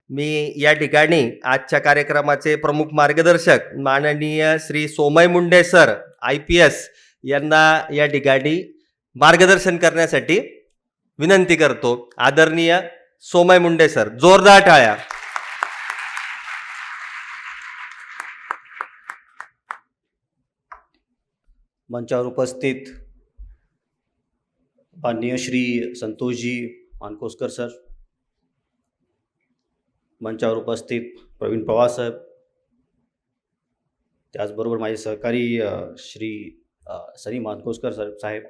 मी या ठिकाणी आजच्या कार्यक्रमाचे प्रमुख मार्गदर्शक माननीय श्री सोमय मुंडे सर IPS यांना या ठिकाणी मार्गदर्शन करण्यासाठी विनंती करतो. आदरणीय सोमय मुंडे सर, जोरदार टाळ्या. मंचावर उपस्थित माननीय श्री संतोषजी मानकोसकर सर, मंचावर उपस्थित प्रवीण पवार साहेब, त्याचबरोबर माझे सहकारी श्री सनी मानकोसकर साहेब,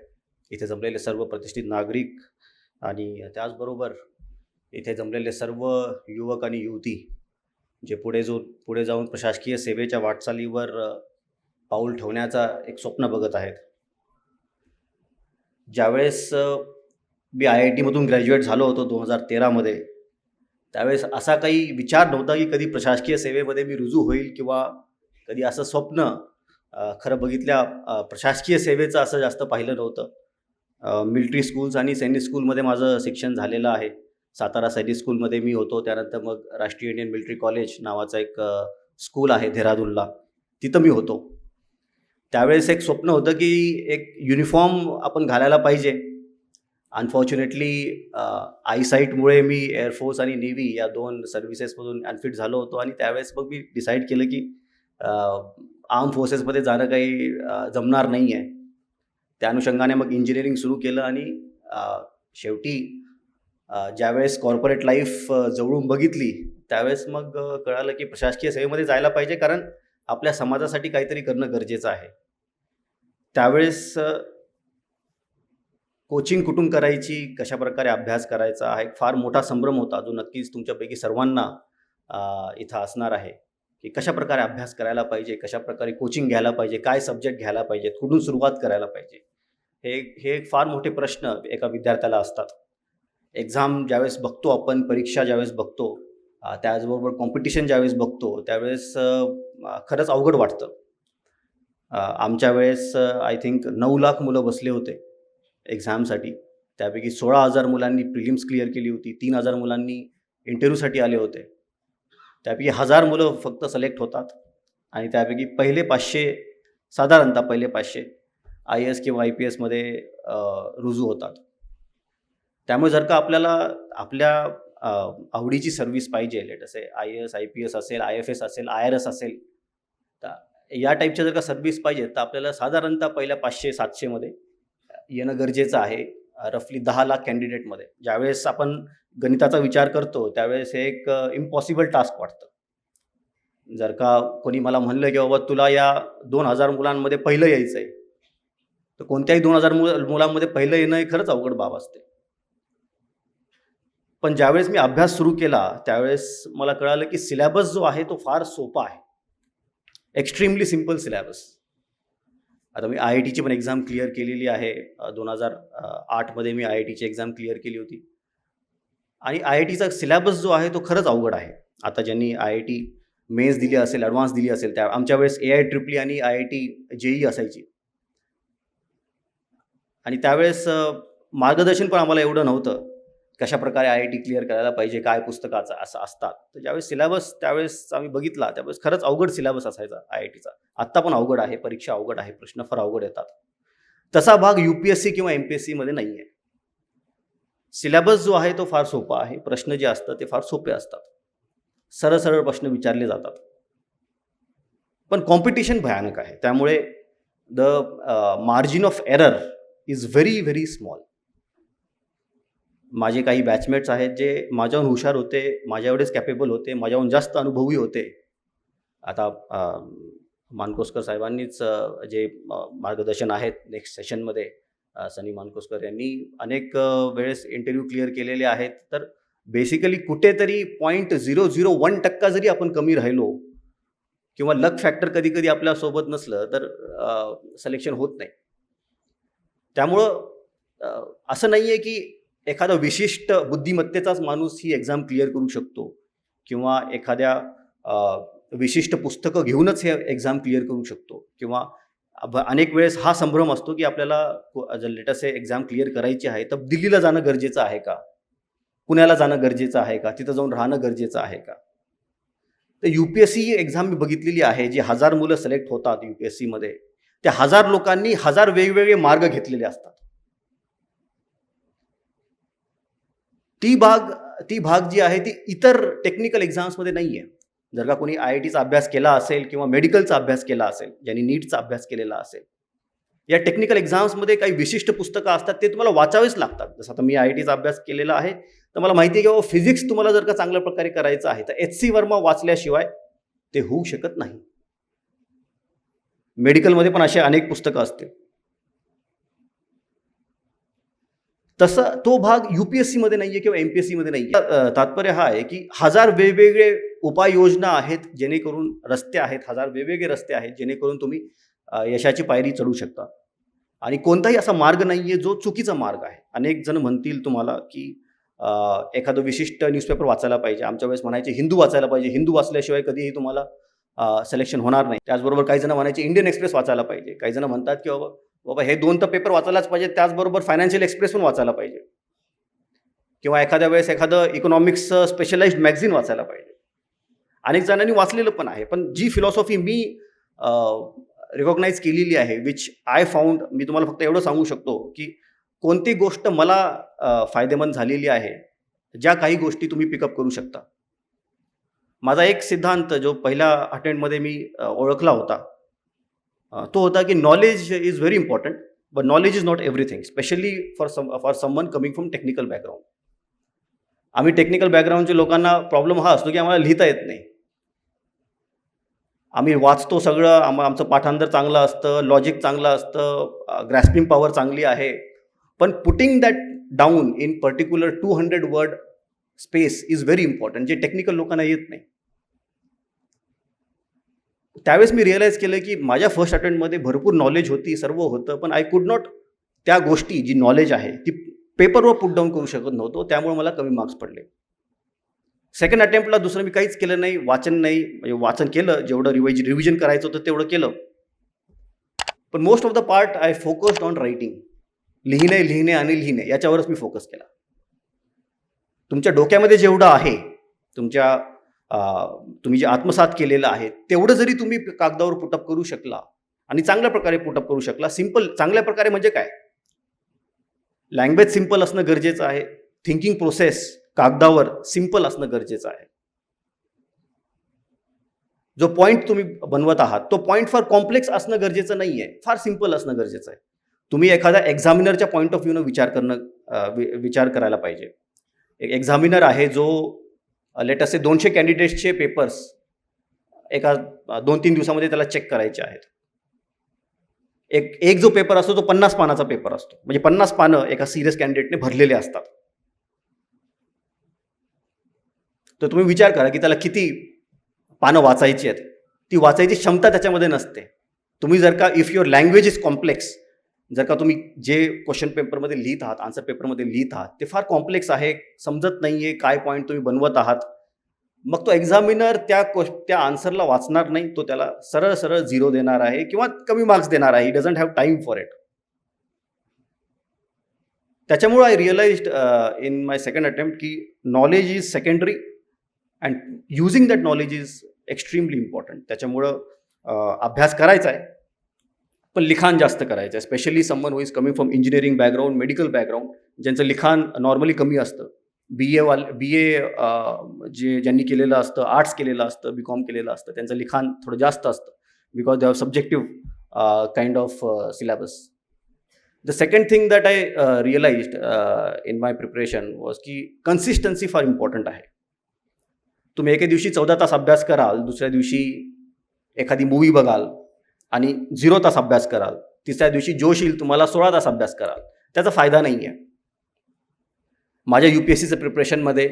इथे जमलेले सर्व प्रतिष्ठित नागरिक आणि त्याचबरोबर इथे जमलेले सर्व युवक आणि युवती जे पुढे जाऊन प्रशासकीय सेवेच्या वाटचालीवर पाऊल ठेवण्याचा एक स्वप्न बघत आहेत. ज्यावेळेस मी IIT मधून ग्रॅज्युएट झालो होतो 2013मध्ये, त्यावेळेस असा काही विचार नव्हता की कधी प्रशासकीय सेवेमध्ये मी रुजू होईल किंवा कधी असं स्वप्न खरं बघितल्या प्रशासकीय सेवेचं असं जास्त पाहिलं नव्हतं. मिलिटरी स्कूल्स आणि सैनिक स्कूलमध्ये माझं शिक्षण झालेलं आहे. सातारा सैनिक स्कूलमध्ये मी होतो. त्यानंतर मग राष्ट्रीय इंडियन मिलिटरी कॉलेज नावाचं एक स्कूल आहे देहरादूनला, तिथं मी होतो. त्यावेळेस एक स्वप्न होतं की एक युनिफॉर्म आपण घालायला पाहिजे. अनफॉर्च्युनेटली आयसाईटमुळे मी एअरफोर्स आणि नेव्ही या 2 सर्व्हिसेसमधून अनफिट झालो होतो आणि त्यावेळेस मग मी डिसाईड केलं की आर्म फोर्सेसमध्ये जाणं काही जमणार नाही आहे. त्या अनुषंगाने मग इंजिनिअरिंग सुरू केलं आणि शेवटी ज्यावेळेस कॉर्पोरेट लाईफ जवळून बघितली त्यावेळेस मग कळालं की प्रशासकीय सेवेमध्ये जायला पाहिजे, कारण आपल्या समाजासाठी काहीतरी करणं गरजेचं आहे. त्यावेळेस कोचिंग कुठून करायची, कशाप्रकारे अभ्यास करायचा हा एक फार मोठा संभ्रम होता, जो नक्कीच तुमच्यापैकी सर्वांना इथं असणार आहे की कशाप्रकारे अभ्यास करायला पाहिजे, कशाप्रकारे कोचिंग घ्यायला पाहिजे, काय सब्जेक्ट घ्यायला पाहिजेत, कुठून सुरुवात करायला पाहिजे. हे फार मोठे प्रश्न एका विद्यार्थ्याला असतात. एक्झाम ज्यावेळेस बघतो आपण, परीक्षा ज्यावेळेस बघतो, त्याचबरोबर कॉम्पिटिशन ज्यावेळेस बघतो त्यावेळेस खरंच अवघड वाटतं. आमच्या वेळेस आय थिंक 9 लाख मुलं बसले होते एक्झामसाठी. त्यापैकी 16,000 मुलांनी प्रिलिम्स क्लिअर केली होती, 3,000 मुलांनी इंटरव्ह्यूसाठी आले होते. त्यापैकी 1,000 मुलं फक्त सिलेक्ट होतात आणि त्यापैकी साधारणतः पहिले 500 IAS किंवा IPSमध्ये रुजू होतात. त्यामुळे जर का आपल्याला आपल्या आवडीची सर्व्हिस पाहिजे, लेट असे IAS IPS असेल, IFS असेल, IRS असेल, तर या टाईपच्या जर का सर्व्हिस पाहिजे तर आपल्याला साधारणतः पहिल्या 500-700मध्ये येणं गरजेचं आहे. रफली 10 लाख कॅन्डिडेटमध्ये ज्यावेळेस आपण गणिताचा विचार करतो त्यावेळेस हे एक इम्पॉसिबल टास्क वाटतं. जर का कोणी मला म्हणलं की बाबा तुला या 2,000 मुलांमध्ये पहिलं यायचं आहे, तर कोणत्याही 2,000 मुलांमध्ये पहिलं येणं हे खरंच अवघड बाब असते. पण ज्यावेळेस मी अभ्यास सुरू केला त्यावेळेस मला कळालं की सिलेबस जो आहे तो फार सोपा आहे. Extremely simple syllabus. आता मी IITची पण एक्झाम क्लिअर केलेली आहे. 2008मध्ये मी IITची एक्झाम क्लिअर केली होती आणि IITचा सिलेबस जो आहे तो खरंच अवघड आहे. आता ज्यांनी IIT मेन्स दिली असेल, ॲडव्हान्स दिली असेल, त्या आमच्या वेळेस AIEEE आणि IIT JEE असायची आणि त्यावेळेस मार्गदर्शन पण आम्हाला एवढं नव्हतं कशाप्रकारे IIT क्लिअर करायला पाहिजे, काय पुस्तकाचं असं असतात. तर ज्यावेळेस सिलेबस त्यावेळेस आम्ही बघितला त्यावेळेस खरंच अवघड सिलेबस असायचा IITचा. आत्ता पण अवघड आहे, परीक्षा अवघड आहे, प्रश्न फार अवघड येतात. तसा भाग UPSC किंवा MPSCमध्ये नाही आहे. सिलेबस जो आहे तो फार सोपा आहे, प्रश्न जे असतात ते फार सोपे असतात, सरळ सरळ प्रश्न विचारले जातात. पण कॉम्पिटिशन भयानक आहे. त्यामुळे the margin of error is very very small. माझे काही बॅचमेट्स आहेत जे माझ्याहून हुशार होते, माझ्या एवढेच कॅपेबल होते, माझ्याहून जास्त अनुभवी होते. आता मानकोसकर साहेबांनीच जे मार्गदर्शन आहेत नेक्स्ट सेशनमध्ये, सनी मानकोसकर यांनी अनेक वेळेस इंटरव्ह्यू क्लिअर केलेले आहेत. तर बेसिकली कुठेतरी 0.001% जरी आपण कमी राहिलो किंवा लक फॅक्टर कधी कधी आपल्यासोबत नसलं तर सिलेक्शन होत नाही. त्यामुळं असं नाही आहे की एखादा विशिष्ट बुद्धिमत्तेचाच माणूस ही एक्झाम क्लिअर करू शकतो किंवा एखाद्या विशिष्ट पुस्तकं घेऊनच हे एक्झाम क्लिअर करू शकतो किंवा अनेक वेळेस हा संभ्रम असतो की आपल्याला जर लेटेस्ट एक्झाम क्लिअर करायची आहे तर दिल्लीला जाणं गरजेचं आहे का, पुण्याला जाणं गरजेचं आहे का, तिथं जाऊन राहणं गरजेचं आहे का. तर UPSC एक्झाम मी बघितलेली आहे, जी 1000 मुलं सिलेक्ट होतात UPSCमध्ये, त्या 1000 लोकांनी 1000 वेगवेगळे मार्ग घेतलेले असतात. ती भाग जी आहे ती इतर टेक्निकल एक्झाम्समध्ये नाही आहे. जर का कोणी IITचा अभ्यास केला असेल किंवा मेडिकलचा अभ्यास केला असेल, ज्यांनी नीटचा अभ्यास केलेला असेल, या टेक्निकल एक्झाम्समध्ये काही विशिष्ट पुस्तकं असतात, ते तुम्हाला वाचावेच लागतात. जसं आता मी IITचा अभ्यास केलेला आहे, तर मला माहिती आहे की बाबा फिजिक्स तुम्हाला जर का चांगल्या प्रकारे करायचं आहे, तर HC वर्मा वाचल्याशिवाय ते होऊ शकत नाही. मेडिकलमध्ये पण असे अनेक पुस्तकं असतील. तसं तो भाग UPSCमध्ये नाही आहे किंवा MPSCमध्ये नाही आहे. तात्पर्य हा आहे की 1000 वेगवेगळे उपाययोजना आहेत, जेणेकरून रस्ते आहेत, 1000 वेगवेगळे रस्ते आहेत, जेणेकरून तुम्ही यशाची पायरी चढू शकता. आणि कोणताही असा मार्ग नाही आहे जो चुकीचा मार्ग आहे. अनेक जण म्हणतील तुम्हाला की एखादं विशिष्ट न्यूजपेपर वाचायला पाहिजे. आमच्या वेळेस म्हणायचे हिंदू वाचायला पाहिजे, हिंदू वाचल्याशिवाय कधीही तुम्हाला सिलेक्शन होणार नाही. त्याचबरोबर काही जण म्हणायचे इंडियन एक्सप्रेस वाचायला पाहिजे. काही जण म्हणतात की बाबा हे 2 तर पेपर वाचायलाच पाहिजे, त्याचबरोबर फायनान्शियल एक्सप्रेस पण वाचायला पाहिजे, किंवा एखाद्या वेळेस एखादं इकॉनॉमिक्सचं स्पेशलाइज्ड मॅगझिन वाचायला पाहिजे. अनेक जणांनी वाचलेलं पण आहे. पण जी फिलॉसॉफी मी रिकॉग्नाइज केलेली आहे, विच आय फाउंड, मी तुम्हाला फक्त एवढं सांगू शकतो की कोणती गोष्ट मला फायदेमंद झालेली आहे, ज्या काही गोष्टी तुम्ही पिकअप करू शकता. माझा एक सिद्धांत जो पहिल्या अटेम्प्टमध्ये मी ओळखला होता, तो होता की knowledge is very important, but knowledge is not everything, specially for someone coming from technical background. आम्ही टेक्निकल बॅकग्राऊंडच्या लोकांना प्रॉब्लेम हा असतो की आम्हाला लिहिता येत नाही. आम्ही वाचतो सगळं, आमचं पाठांतर चांगलं असतं, लॉजिक चांगलं असतं, ग्रॅस्पिंग पॉवर चांगली आहे, पण putting that down in particular 200 word space is very important, जे टेक्निकल लोकांना येत नाही. त्यावेळेस मी रिअलाइज केलं की माझ्या फर्स्ट अटेम्प्टमध्ये भरपूर नॉलेज होती, सर्व होतं, पण आय कुड नॉट त्या गोष्टी, जी नॉलेज आहे ती पेपरवर पुट डाऊन करू शकत नव्हतो. त्यामुळे मला कमी मार्क्स पडले. सेकंड अटेम्प्टला दुसरं मी काहीच केलं नाही, म्हणजे वाचन केलं, जेवढं रिव्हिजन करायचं होतं तेवढं केलं, पण most of the part I focused on writing. लिहिणे आणि लिहिणे याच्यावरच मी फोकस केला. तुमच्या डोक्यामध्ये जेवढं आहे, तुम्ही जे आत्मसात केलेलं आहे, तेवढं जरी तुम्ही कागदावर पुटअप करू शकला आणि चांगल्या प्रकारे पुटअप करू शकला, चांगल्या प्रकारे म्हणजे काय, लँग्वेज सिम्पल असणं गरजेचं आहे, थिंकिंग प्रोसेस कागदावर सिम्पल असणं गरजेचं आहे. जो पॉईंट तुम्ही बनवत आहात तो पॉईंट फार कॉम्प्लेक्स असणं गरजेचं नाही आहे, फार सिम्पल असणं गरजेचं आहे. तुम्ही एखाद्या एक्झामिनरच्या पॉईंट ऑफ व्ह्यूनं विचार करायला पाहिजे. एक एक्झामिनर आहे जो लेट अस से 200 कॅन्डिडेट्सचे पेपर्स एका 2-3 दिवसामध्ये त्याला चेक करायचे आहेत. एक जो पेपर असतो तो 50 पानाचा पेपर असतो, म्हणजे 50 पानं एका सिरियस कॅन्डिडेटने भरलेले असतात. तर तुम्ही विचार करा की त्याला किती पानं वाचायची आहेत. ती वाचायची क्षमता त्याच्यामध्ये नसते. तुम्ही जर का if your language is complex, जर का तुम्ही जे क्वेश्चन पेपरमध्ये लिहित आहात, आन्सर पेपरमध्ये लिहित आहात, ते फार कॉम्प्लेक्स आहे, समजत नाही आहे काय पॉईंट तुम्ही बनवत आहात, मग तो एक्झामिनर त्या आन्सरला वाचणार नाही. तो त्याला सरळ सरळ 0 देणार आहे किंवा कमी मार्क्स देणार आहे. He doesn't have time for it. त्याच्यामुळे I realised in my second attempt की knowledge is secondary and using that knowledge is extremely important. त्याच्यामुळं अभ्यास करायचा आहे, पण लिखाण जास्त करायचं आहे. Specially someone who is coming from engineering background, medical background, ज्यांचं लिखाण नॉर्मली कमी असतं. BA ज्यांनी केलेलं असतं, आर्ट्स केलेलं असतं, BCom केलेलं असतं, त्यांचं लिखाण थोडं जास्त असतं, because they have subjective kind of syllabus. The second thing that I realised in my preparation was की कन्सिस्टन्सी फार इम्पॉर्टंट आहे. तुम्ही एके दिवशी 14 तास अभ्यास कराल, दुसऱ्या दिवशी एखादी मूवी बघाल आणि 0 तास अभ्यास कराल, तिसऱ्या दिवशी जोश येईल तुम्हाला 16 तास अभ्यास कराल, त्याचा फायदा नाही आहे. माझ्या UPSCचं प्रिपरेशनमध्ये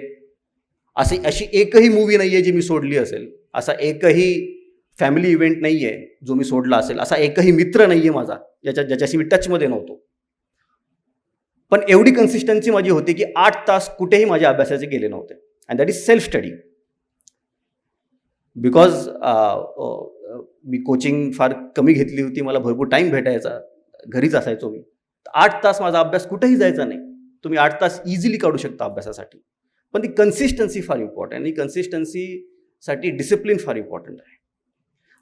अशी एकही मूवी नाही आहे जी मी सोडली असेल, असा एकही फॅमिली इव्हेंट नाही आहे जो मी सोडला असेल, असा एकही मित्र नाही आहे माझा ज्याच्याशी मी टचमध्ये नव्हतो. पण एवढी कन्सिस्टन्सी माझी होती की 8 तास कुठेही माझ्या अभ्यासाचे गेले नव्हते. And that is self study. Because me coaching फार कमी घेतली होती, मला भरपूर टाईम भेटायचा, घरीच असायचो मी. 8 तास माझा अभ्यास कुठेही जायचा नाही. तुम्ही 8 तास इझिली काढू शकता अभ्यासासाठी. पण ती कन्सिस्टन्सी फार इम्पॉर्टंट आणि कन्सिस्टन्सीसाठी डिसिप्लिन फार इम्पॉर्टंट आहे.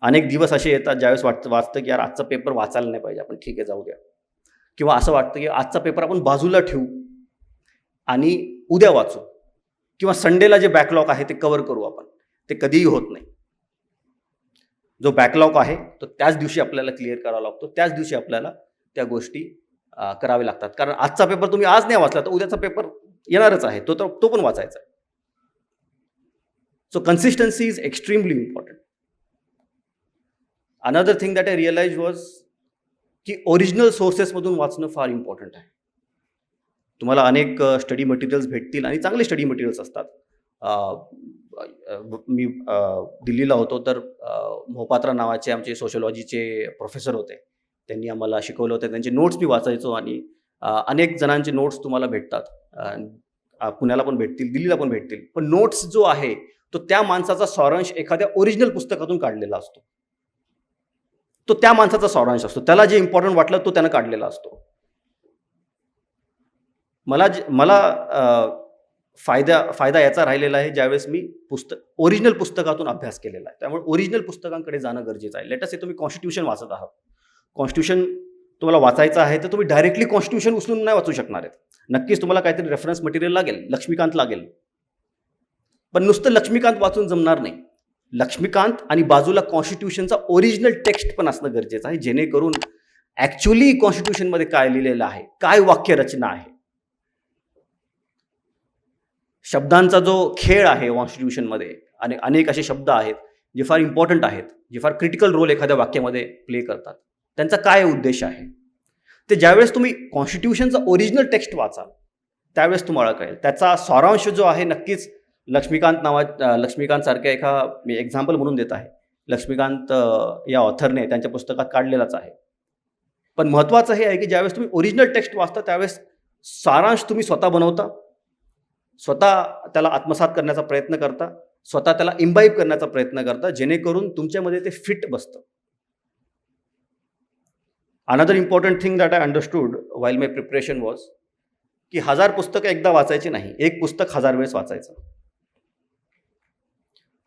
अनेक दिवस असे येतात ज्यावेळेस वाटतं की यार आजचा पेपर वाचायला नाही पाहिजे, आपण ठीक आहे जाऊ द्या, किंवा असं वाटतं की आजचा पेपर आपण बाजूला ठेवू आणि उद्या वाचू, किंवा संडेला जे बॅकलॉग आहे ते कव्हर करू आपण. ते कधीही होत नाही. जो बॅकलॉग आहे तो त्याच दिवशी आपल्याला क्लिअर करावा लागतो, त्याच दिवशी आपल्याला त्या गोष्टी कराव्या लागतात. कारण आजचा पेपर तुम्ही आज नाही वाचला तर उद्याचा पेपर येणारच आहे, तो पण वाचायचा आहे. So consistency is extremely important. Another thing that I realize was की ओरिजिनल सोर्सेसमधून वाचणं फार इम्पॉर्टंट आहे. तुम्हाला अनेक स्टडी मटेरियल्स भेटतील आणि चांगले स्टडी मटेरियल्स असतात. मी दिल्लीला होतो तर मोहपात्रा नावाचे आमचे सोशिओलॉजीचे प्रोफेसर होते. त्यांनी आम्हाला शिकवलं होतं. त्यांचे नोट्स मी वाचायचो आणि अनेक जणांचे नोट्स तुम्हाला भेटतात. पुण्याला पण भेटतील, दिल्लीला पण भेटतील. पण नोट्स जो आहे तो त्या माणसाचा सारांश एखाद्या ओरिजिनल पुस्तकातून काढलेला असतो. तो त्या माणसाचा सारांश असतो. त्याला जे इम्पॉर्टंट वाटलं तो त्यानं काढलेला असतो. मला फायदा याचा राहिलेला आहे ज्यावेळेस मी ओरिजिनल पुस्तकातून अभ्यास केलेला आहे. त्यामुळे ओरिजिनल पुस्तकांकडे जाणं गरजेचं आहे. लेट अस से तुम्ही कॉन्स्टिट्यूशन वाचत आहात. कॉन्स्टिट्यूशन तुम्हाला वाचायचं आहे तर तुम्ही डायरेक्टली कॉन्स्टिट्यूशन उचलून नाही वाचू शकणार आहेत. नक्कीच तुम्हाला काहीतरी रेफरन्स मटेरियल लागेल, लक्ष्मीकांत लागेल. पण नुसतं लक्ष्मीकांत वाचून जमणार नाही. लक्ष्मीकांत आणि बाजूला कॉन्स्टिट्यूशनचा ओरिजिनल टेक्स्ट पण असणं गरजेचं आहे, जेणेकरून ॲक्च्युली कॉन्स्टिट्यूशनमध्ये काय लिहिलेलं आहे, काय वाक्यरचना आहे. शब्दांचा जो खेळ आहे कॉन्स्टिट्यूशनमध्ये आणि अनेक असे शब्द आहेत जे फार इम्पॉर्टंट आहेत, जे फार क्रिटिकल रोल एखाद्या वाक्यामध्ये प्ले करतात. त्यांचा काय उद्देश आहे ते ज्यावेळेस तुम्ही कॉन्स्टिट्यूशनचा ओरिजिनल टेक्स्ट वाचाल त्यावेळेस तुम्हाला कळेल. त्याचा सारांश जो आहे नक्कीच लक्ष्मीकांत सारख्या मी एक्झाम्पल म्हणून देत आहे. लक्ष्मीकांत या ऑथरने त्यांच्या पुस्तकात काढलेलाच आहे. पण महत्त्वाचं हे आहे की ज्यावेळेस तुम्ही ओरिजिनल टेक्स्ट वाचता त्यावेळेस सारांश तुम्ही स्वतः बनवता, स्वतः त्याला आत्मसात करण्याचा प्रयत्न करता, स्वतः त्याला इम्बाईब करण्याचा प्रयत्न करता, जेणेकरून तुमच्यामध्ये ते फिट बसतं. Another important thing that I understood while my preparation was की 1000 पुस्तकं एकदा वाचायची नाही, एक पुस्तक 1000 वेळेस वाचायचं.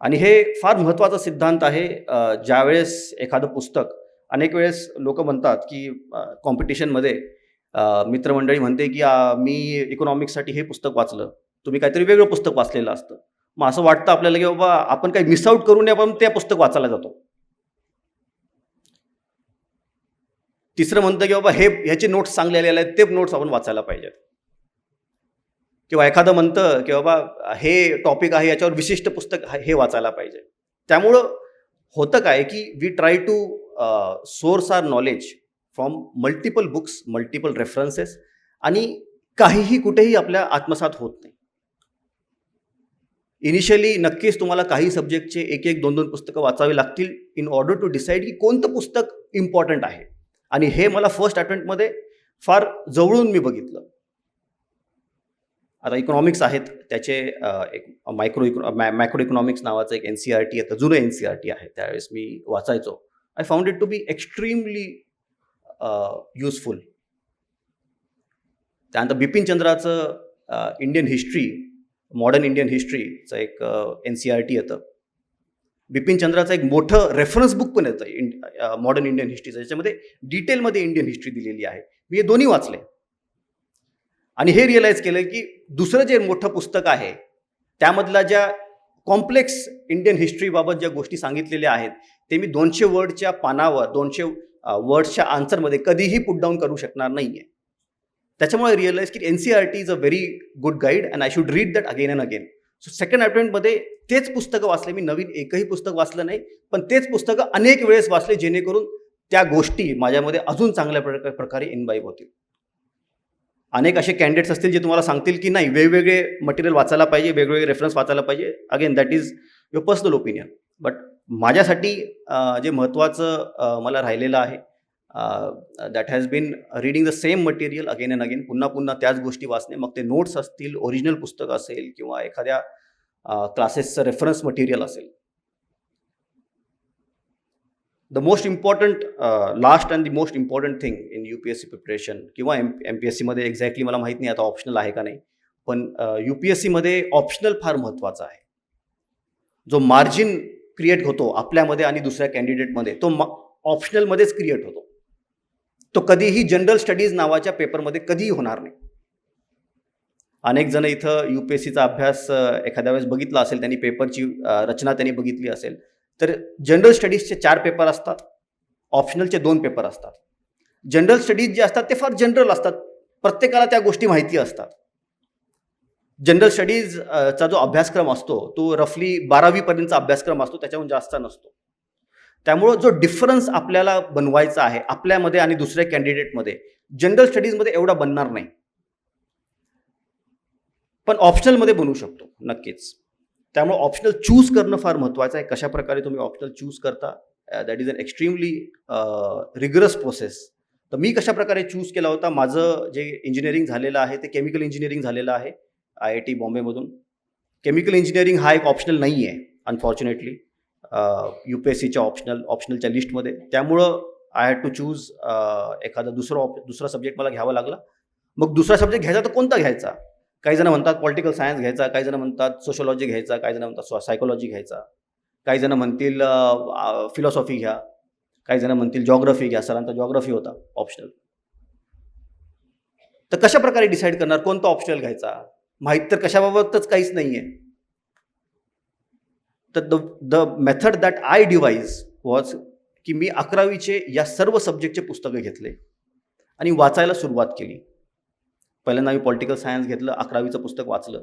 आणि हे फार महत्त्वाचा सिद्धांत आहे. ज्यावेळेस एखादं पुस्तक, अनेक वेळेस लोक म्हणतात की कॉम्पिटिशनमध्ये मित्रमंडळी म्हणते की मी इकॉनॉमिक्ससाठी हे पुस्तक वाचलं, तुम्ही काहीतरी वेगळं पुस्तक वाचलेलं असतं. मग असं वाटतं आपल्याला की बाबा आपण काही मिस आउट करू नये, आपण ते पुस्तक वाचायला जातो. तिसरं म्हणतं की बाबा ह्याचे नोट्स चांगले आलेले आहेत, ते नोट्स आपण वाचायला पाहिजेत. किंवा एखादं म्हणतं की बाबा हे टॉपिक आहे, याच्यावर विशिष्ट पुस्तक हे वाचायला पाहिजे. त्यामुळं होतं काय की we try to source our knowledge from multiple books, multiple references, आणि काहीही कुठेही आपल्या आत्मसात होत नाही. इनिशियली नक्कीच तुम्हाला काही सब्जेक्टचे 1-1, 2-2 पुस्तकं वाचावी लागतील इन ऑर्डर टू डिसाईड की कोणतं पुस्तक इम्पॉर्टंट आहे. आणि हे मला फर्स्ट अटेम्प्टमध्ये फार जवळून मी बघितलं. आता इकॉनॉमिक्स आहेत, त्याचे एक मॅक्रो इकॉनॉमिक्स नावाचं एक NCERT येतं, जुनं NCERT आहे. त्यावेळेस मी वाचायचो. I found it to be extremely useful. त्यानंतर बिपिन चंद्राचं इंडियन हिस्ट्री, मॉडर्न इंडियन हिस्ट्रीचं एक NCERT येतं. बिपिन चंद्राचं एक मोठं रेफरन्स बुक पण येतं मॉडर्न इंडियन हिस्ट्रीचं, ज्याच्यामध्ये डिटेलमध्ये इंडियन हिस्ट्री दिलेली आहे. मी हे दोन्ही वाचले आणि हे रिअलाईज केलं की दुसरं जे मोठं पुस्तक आहे त्यामधल्या ज्या कॉम्प्लेक्स इंडियन हिस्ट्रीबाबत ज्या गोष्टी सांगितलेल्या आहेत ते मी 200 वर्डच्या पानावर, 200 वर्ड्सच्या आन्सरमध्ये कधीही पुट डाऊन करू शकणार नाही आहे. त्याच्यामुळे रिअलाईज की NCERT is a very good guide and I should read that again and again. So second अटेम्प्टमध्ये तेच पुस्तकं वाचले मी, नवीन एकही पुस्तक वाचलं नाही, पण तेच पुस्तकं अनेक वेळेस वाचले, जेणेकरून त्या गोष्टी माझ्यामध्ये अजून चांगल्या प्रकारे इन्वाईब होतील. अनेक असे कॅन्डिडेट्स असतील जे तुम्हाला सांगतील की नाही, वेगवेगळे मटेरियल वाचायला पाहिजे, वेगवेगळे रेफरन्स वाचायला पाहिजे. Again that is your personal opinion. But माझ्यासाठी जे महत्त्वाचं मला राहिलेलं आहे that has been reading the same material again and again. पुन्हा पुन्हा त्याच गोष्टी वाचणे, मग ते नोट्स असतील, ओरिजिनल पुस्तक असेल किंवा एखाद्या क्लासेसचं रेफरन्स मटेरियल असेल. The most important last and the most important thing in UPSC preparation किंवा MPSCमध्ये एक्झॅक्टली मला माहीत नाही आता ऑप्शनल आहे का नाही, पण UPSCमध्ये ऑप्शनल फार महत्त्वाचा आहे. जो मार्जिन क्रिएट होतो आपल्यामध्ये आणि दुसऱ्या कॅन्डिडेटमध्ये, तो ऑप्शनलमध्येच क्रिएट होतो. तो कधीही जनरल स्टडीज नावाच्या पेपरमध्ये कधीही होणार नाही. अनेक जण इथं UPSCचा अभ्यास एखाद्या वेळेस बघितला असेल, त्यांनी पेपरची रचना त्यांनी बघितली असेल, तर जनरल स्टडीजचे 4 पेपर असतात, ऑप्शनलचे 2 पेपर असतात. जनरल स्टडीज जे असतात ते फार जनरल असतात, प्रत्येकाला त्या गोष्टी माहिती असतात. जनरल स्टडीज चा जो अभ्यासक्रम असतो तो रफली 12वी पर्यंतचा अभ्यासक्रम असतो, त्याच्याहून जास्त नसतो. त्यामुळं जो डिफरन्स आपल्याला बनवायचा आहे आपल्यामध्ये आणि दुसऱ्या कॅन्डिडेटमध्ये, जनरल स्टडीजमध्ये एवढा बनणार नाही, पण ऑप्शनलमध्ये बनवू शकतो नक्कीच. त्यामुळे ऑप्शनल चूज करणं फार महत्त्वाचं आहे. कशा प्रकारे तुम्ही ऑप्शनल चूज करता, that is an extremely rigorous process. तर मी कशा प्रकारे चूज केला होता, माझं जे इंजिनिअरिंग झालेलं आहे ते केमिकल इंजिनिअरिंग झालेलं आहे IIT बॉम्बेमधून. केमिकल इंजिनिअरिंग हा एक ऑप्शनल नाही आहे अनफॉर्च्युनेटली UPSCच्या ऑप्शनलच्या लिस्टमध्ये. त्यामुळं आय हॅड टू चूज एखादा दुसरा सब्जेक्ट मला घ्यावा लागला. मग दुसरा सब्जेक्ट घ्यायचा तर कोणता घ्यायचा? काही जण म्हणतात पॉलिटिकल सायन्स घ्यायचा, काही जण म्हणतात सोशोलॉजी घ्यायचा, काही जण म्हणतात सायकोलॉजी घ्यायचा, काही जण म्हणतील फिलॉसॉफी घ्या, काही जण म्हणतील जॉग्रफी घ्या. सरांचा जॉग्रफी होता ऑप्शनल. तर कशा प्रकारे डिसाईड करणार कोणता ऑप्शनल घ्यायचा? माहीत तर कशाबाबतच काहीच नाही आहे. तर the method that I devise was की मी 11वीचे या सर्व सब्जेक्टचे पुस्तकं घेतले आणि वाचायला सुरुवात केली. पहिल्यांदा मी पॉलिटिकल सायन्स घेतलं, 11वीचं पुस्तक वाचलं.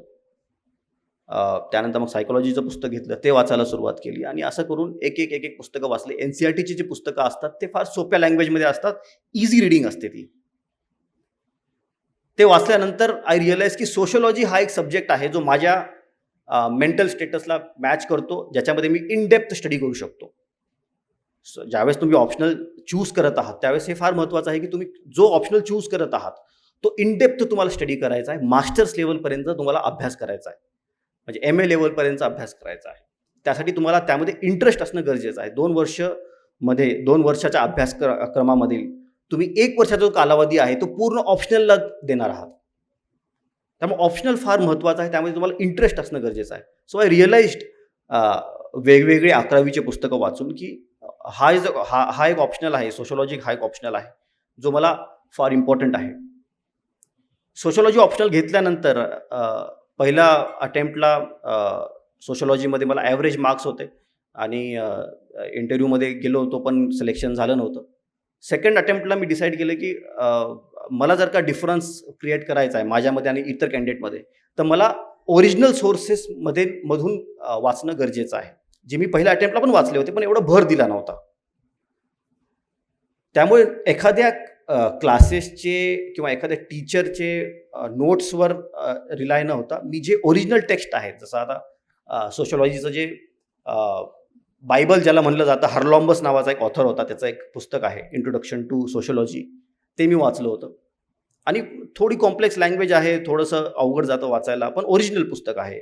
त्यानंतर मग सायकोलॉजीचं पुस्तक घेतलं, ते वाचायला सुरुवात केली आणि असं करून एक पुस्तकं वाचले. NCERTची जी पुस्तकं असतात ते फार सोप्या लँग्वेजमध्ये असतात, इझी रिडिंग असते ती. ते वाचल्यानंतर आय रिअलाइज की सोशोलॉजी हा एक सब्जेक्ट आहे जो माझ्या मेंटल स्टेटसला मॅच करतो, ज्याच्यामध्ये मी इन डेप्थ स्टडी करू शकतो. ज्यावेळेस तुम्ही ऑप्शनल चूज करत आहात त्यावेळेस हे फार महत्त्वाचं आहे की तुम्ही जो ऑप्शनल चूज करत आहात तो इन डेप्थ तुम्हाला स्टडी करायचा आहे. मास्टर्स लेवलपर्यंत तुम्हाला अभ्यास करायचा आहे, म्हणजे MA लेवलपर्यंतचा अभ्यास करायचा आहे. त्यासाठी तुम्हाला त्यामध्ये इंटरेस्ट असणं गरजेचं आहे. 2 वर्षाच्या अभ्यासक्रमामधील तुम्ही 1 वर्षाचा जो कालावधी आहे तो पूर्ण ऑप्शनलला देणार आहात. त्यामुळे ऑप्शनल फार महत्त्वाचं आहे, त्यामध्ये तुम्हाला इंटरेस्ट असणं गरजेचं आहे. सो आय रिअलाइज्ड वेगवेगळे 11वीचे पुस्तकं वाचून की हा एक ऑप्शनल आहे, सोशोलॉजी हा एक ऑप्शनल आहे जो मला फार इम्पॉर्टंट आहे. सोशोलॉजी ऑप्शनल घेतल्यानंतर पहिल्या अटेम्प्टला सोशोलॉजीमध्ये मला ॲव्हरेज मार्क्स होते आणि इंटरव्ह्यूमध्ये गेलो होतो पण सिलेक्शन झालं नव्हतं. सेकंड अटेम्प्टला मी डिसाईड केलं की मला जर का डिफरन्स क्रिएट करायचा आहे माझ्यामध्ये आणि इतर कॅन्डिडेटमध्ये, तर मला ओरिजिनल सोर्सेसमधून वाचणं गरजेचं आहे, जे मी पहिल्या अटेम्प्टला पण वाचले होते पण एवढं भर दिला नव्हता. त्यामुळे एखाद्या क्लासेसचे किंवा एखाद्या टीचरचे नोट्सवर रिलाय न होता मी जे ओरिजिनल टेक्स्ट आहेत, जसं आता सोशोलॉजीचं जे बायबल ज्याला म्हणलं जातं, हर्लॉम्बस नावाचा एक ऑथर होता, त्याचं एक पुस्तक आहे इंट्रोडक्शन टू सोशोलॉजी, ते मी वाचलं होतं. आणि थोडी कॉम्प्लेक्स लँग्वेज आहे, थोडंसं अवघड जातं वाचायला, पण ओरिजिनल पुस्तक आहे.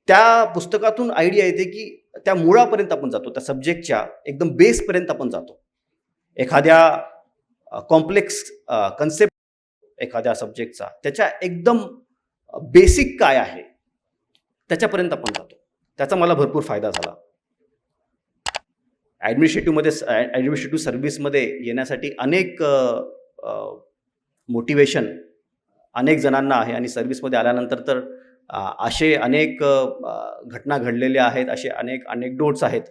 त्या पुस्तकातून आयडिया येते की त्या मुळापर्यंत आपण जातो, त्या सब्जेक्टच्या एकदम बेसपर्यंत आपण जातो. एखाद्या कॉम्प्लेक्स कन्सेप्ट एखाद्या सब्जेक्टचा त्याच्या एकदम बेसिक काय आहे त्याच्यापर्यंत आपण जातो. त्याचा मला भरपूर फायदा झाला. ॲडमिनिस्ट्रेटिव्ह सर्व्हिसमध्ये येण्यासाठी अनेक मोटिवेशन अनेक जणांना आहे आणि सर्व्हिसमध्ये आल्यानंतर तर असे अनेक घटना घडलेल्या आहेत, असे अनेक अनेक्डोट्स आहेत,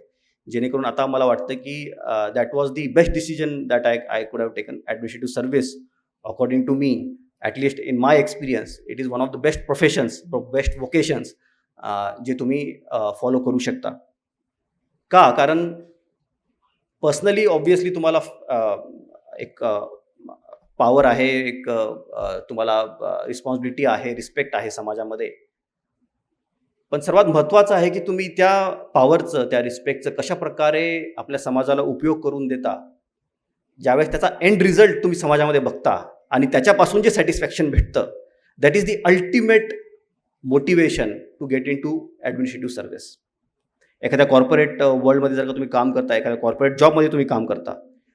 जेणेकरून आता मला वाटतं की that was the best decision that I could have taken. Administrative service according to me, at least in my experience, it is one of the best professions, best vocations जे तुम्ही फॉलो करू शकता. का? कारण पर्सनली ऑब्वियसली तुम्हाला एक power आहे, एक तुम्हाला रिस्पॉन्सिबिलिटी आहे, रिस्पेक्ट आहे समाजामध्ये. पण सर्वात महत्त्वाचं आहे की तुम्ही त्या पॉवरचं, त्या रिस्पेक्टचं कशा प्रकारे आपल्या समाजाला उपयोग करून देता. ज्यावेळेस त्याचा एंड रिझल्ट तुम्ही समाजामध्ये बघता आणि त्याच्यापासून जे सॅटिस्फॅक्शन भेटतं, that is the ultimate motivation to get into administrative service. एखाद्या कॉर्पोरेट वर्ल्डमध्ये जर का तुम्ही काम करता, एखाद्या कॉर्पोरेट जॉबमध्ये तुम्ही काम करता,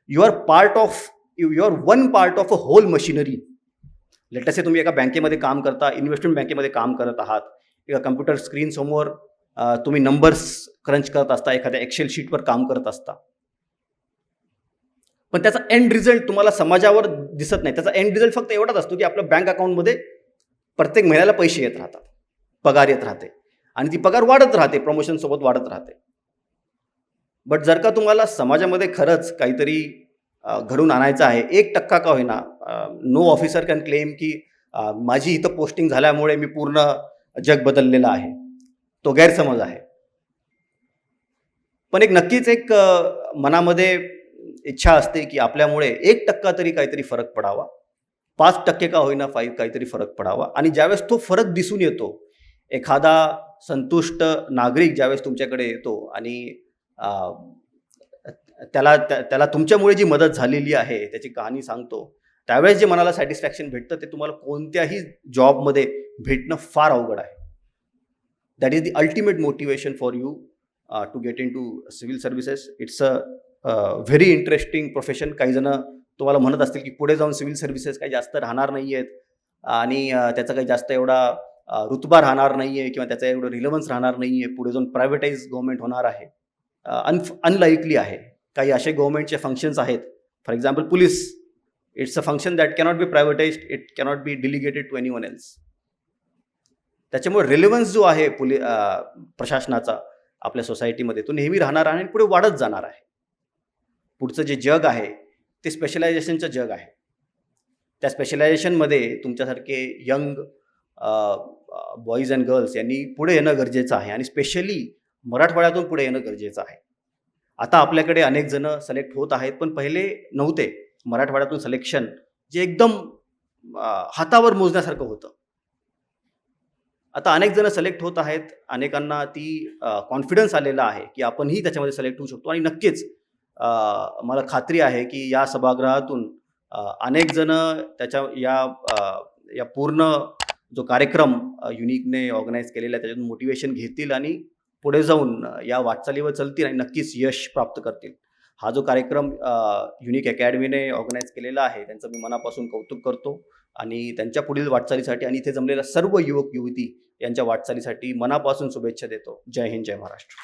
you are one part of a whole machinery. Latest तुम्ही एका बँकेमध्ये काम करता, इन्व्हेस्टमेंट बँकेमध्ये काम करत आहात, एका कम्प्युटर स्क्रीनसमोर तुम्ही नंबर्स क्रंच करत असता, एखाद्या एक्सेल शीटवर काम करत असता. पण त्याचा एंड रिझल्ट तुम्हाला समाजावर दिसत नाही. त्याचा एंड रिझल्ट फक्त एवढाच असतो की आपल्या बँक अकाउंटमध्ये प्रत्येक महिन्याला पैसे येत राहतात, पगार येत राहते आणि ती पगार वाढत राहते, प्रमोशनसोबत वाढत राहते. बट जर का तुम्हाला समाजामध्ये खरंच काहीतरी घडून आणायचं आहे, 1% का होईना, नो ऑफिसर कॅन क्लेम की माझी इथं पोस्टिंग झाल्यामुळे मी पूर्ण जग बदललेलं आहे. तो गैरसमज आहे. पण नक्कीच मनामध्ये इच्छा असते की आपल्यामुळे 1% तरी काहीतरी फरक पडावा, 5% का होईना काहीतरी फरक पडावा. आणि ज्यावेळेस तो फरक दिसून येतो, एखादा संतुष्ट नागरिक ज्यावेळेस तुमच्याकडे येतो आणि त्याला तुमच्यामुळे जी मदत झालेली आहे त्याची कहाणी सांगतो, त्यावेळेस जे मनाला सॅटिस्फॅक्शन भेटतं ते तुम्हाला कोणत्याही जॉबमध्ये भेटणं फार अवघड आहे. That is the ultimate motivation for you to get into civil services. It's a very interesting profession. काही जण तुम्हाला म्हणत असतील की पुढे जाऊन सिव्हिल सर्व्हिसेस काही जास्त राहणार नाही आहेत आणि त्याचा काही जास्त एवढा रुतबा राहणार नाही आहे किंवा त्याचा एवढं रिलेव्हन्स राहणार नाही आहे, पुढे जाऊन प्रायव्हेटाईज गव्हर्नमेंट होणार आहे. अनलाईकली आहे. काही असे गव्हर्नमेंटचे फंक्शन्स आहेत, for example police. It's a function that cannot be privatised, it cannot be delegated to anyone else. त्याच्यामुळे रिलेव्हन्स जो आहे प्रशासनाचा आपल्या सोसायटीमध्ये तो नेहमी राहणार आहे आणि पुढे वाढत जाणार आहे. पुढचं जे जग आहे ते स्पेशलायझेशनचं जग आहे. त्या स्पेशलायझेशनमध्ये तुमच्यासारखे यंग बॉईज अँड गर्ल्स यांनी पुढे येणं गरजेचं आहे आणि स्पेशली मराठवाड्यातून पुढे येणं गरजेचं आहे. आता आपल्याकडे अनेक जण सिलेक्ट होत आहेत, पण पहिले नव्हते. मराठवाड्यातून सिलेक्शन जे एकदम हातावर मोजण्यासारखं होतं. आता अनेक जण सिलेक्ट होत आहेत, अनेकांना ती कॉन्फिडन्स आलेला आहे की आपणही त्याच्यामध्ये सिलेक्ट होऊ शकतो. आणि नक्कीच मला खात्री आहे की या सभागृहातून अनेक जण त्याच्या या पूर्ण जो कार्यक्रम युनिकने ऑर्गनाईज केलेला आहे त्याच्यातून मोटिवेशन घेतील आणि पुढे जाऊन या वाटचालीवर चलतील आणि नक्कीच यश प्राप्त करतील. हा जो कार्यक्रम युनिक अकॅडमीने ऑर्गनाईज केलेला आहे त्यांचं मी मनापासून कौतुक करतो आणि त्यांच्या पुढील वाटचालीसाठी आणि इथे जमलेल्या सर्व युवक युवती यांच्या वाटचालीसाठी मनापासून शुभेच्छा देतो. जय हिंद, जय महाराष्ट्र.